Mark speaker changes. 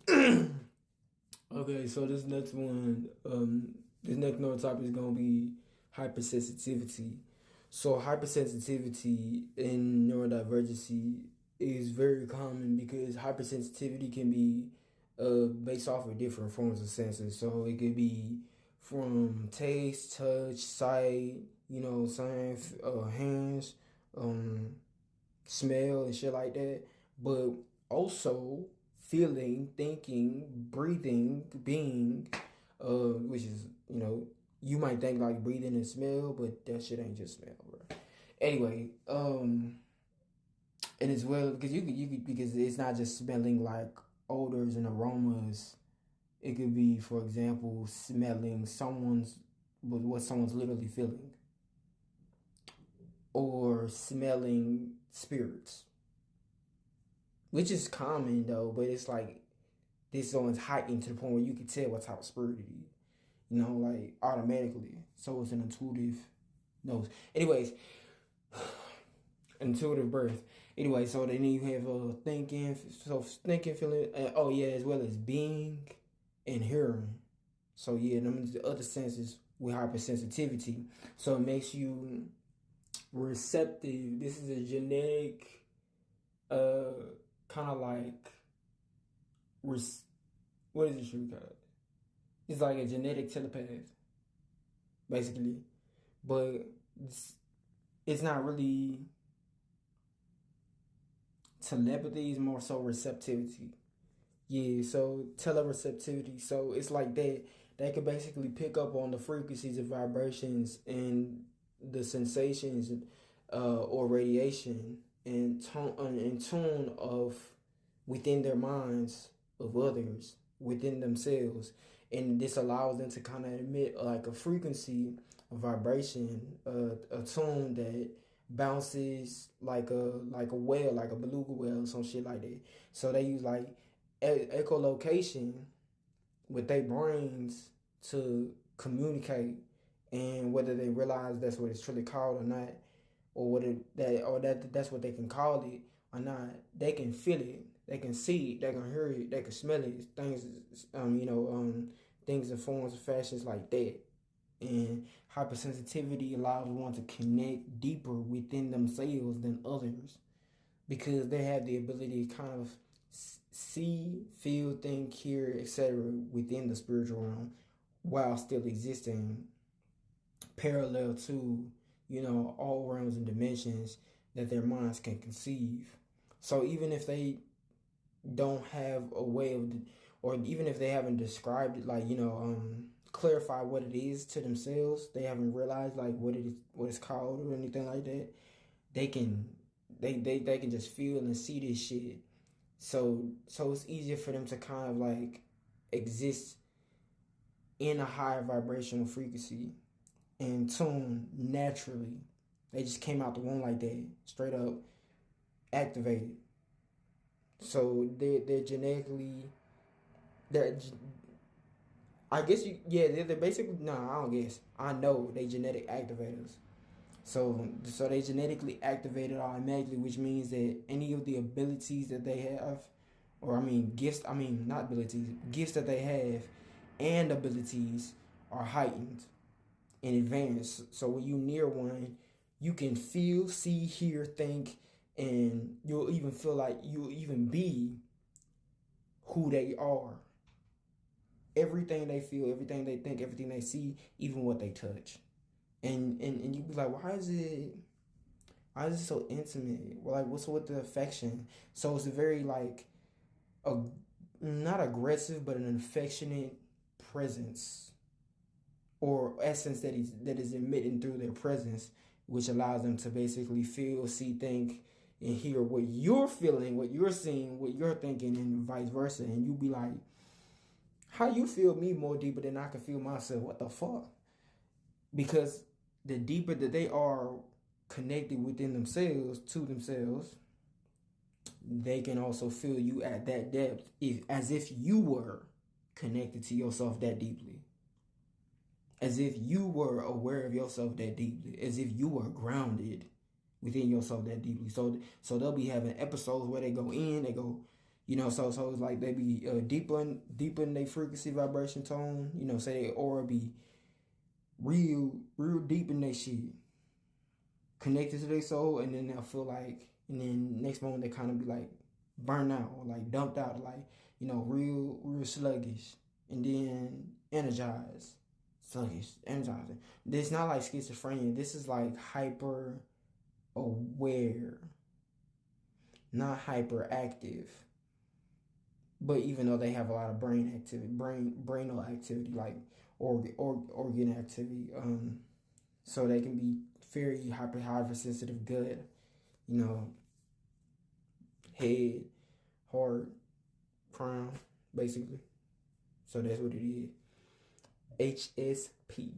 Speaker 1: Okay, so this next one, this next neurotype is gonna be hypersensitivity. So hypersensitivity in neurodiversity is very common because hypersensitivity can be based off of different forms of senses. So it could be from taste, touch, sight, signs, hands, um, smell and shit like that, but also feeling, thinking, breathing, being, which is, you might think like breathing and smell, but that shit ain't just smell, bro. Anyway, and as well because you could because it's not just smelling like odors and aromas. It could be, for example, smelling someone's what someone's literally feeling, or smelling spirits, which is common though, but it's like this one's heightened to the point where you can tell what type of spirit it is, like automatically. So it's an intuitive nose. Anyways, intuitive birth. Anyway, so then you have thinking, so thinking, feeling, oh yeah, as well as being and hearing. So yeah, them the other senses with hypersensitivity. So it makes you receptive. This is a genetic, kind of like, what is it should we call it? It's like a genetic telepath, basically, but it's not really telepathy. It's more so receptivity. Yeah, so telereceptivity. So it's like they can basically pick up on the frequencies and vibrations and the sensations, or radiation and tone of within their minds of others within themselves, and this allows them to kind of emit like a frequency, a vibration, a tone that bounces like a whale, like a beluga whale, or some shit like that. So they use like echolocation with their brains to communicate, and whether they realize that's what it's truly called or not, or that's what they can call it or not, they can feel it, they can see it, they can hear it, they can smell it. Things in forms and fashions like that. And hypersensitivity allows one to connect deeper within themselves than others, because they have the ability to kind of see, feel, think, hear, etc. within the spiritual realm, while still existing parallel to, all realms and dimensions that their minds can conceive. So even if they don't have a way of, or even if they haven't described it, like, clarify what it is to themselves, they haven't realized like what it's called or anything like that, they can they can just feel and see this shit. So it's easier for them to kind of like exist in a higher vibrational frequency and tune naturally. They just came out the womb like that, straight up activated. So they're genetically, they're, I guess they're basically, no, I don't guess, I know they genetic activators. So they genetically activated automatically, which means that any of the abilities that they have, or gifts, not abilities, gifts that they have and abilities are heightened in advance. So when you near one, you can feel, see, hear, think, and you'll even feel like you'll even be who they are. Everything they feel, everything they think, everything they see, even what they touch. And you be like, why is it so intimate? Well, like, what's with the affection? So it's a very like a not aggressive, but an affectionate presence or essence that is emitting through their presence, which allows them to basically feel, see, think, and hear what you're feeling, what you're seeing, what you're thinking, and vice versa. And you be like, how you feel me more deeper than I can feel myself? What the fuck? Because the deeper that they are connected within themselves to themselves, they can also feel you at that depth, as if you were connected to yourself that deeply, as if you were aware of yourself that deeply, as if you were grounded within yourself that deeply. So they'll be having episodes where they go in, they go, So it's like they be deeper in their frequency vibration tone. Say their aura be real deep in their shit, connected to their soul, and then they'll feel like, and then next moment they kind of be like burnt out or like dumped out, like real sluggish, and then energized, sluggish, energizing. This not like schizophrenia. This is like hyper aware, not hyperactive. But even though they have a lot of brain activity, brainal activity, like organ activity, so they can be very hypersensitive gut, head, heart, crown, basically. So that's what it is. HSP.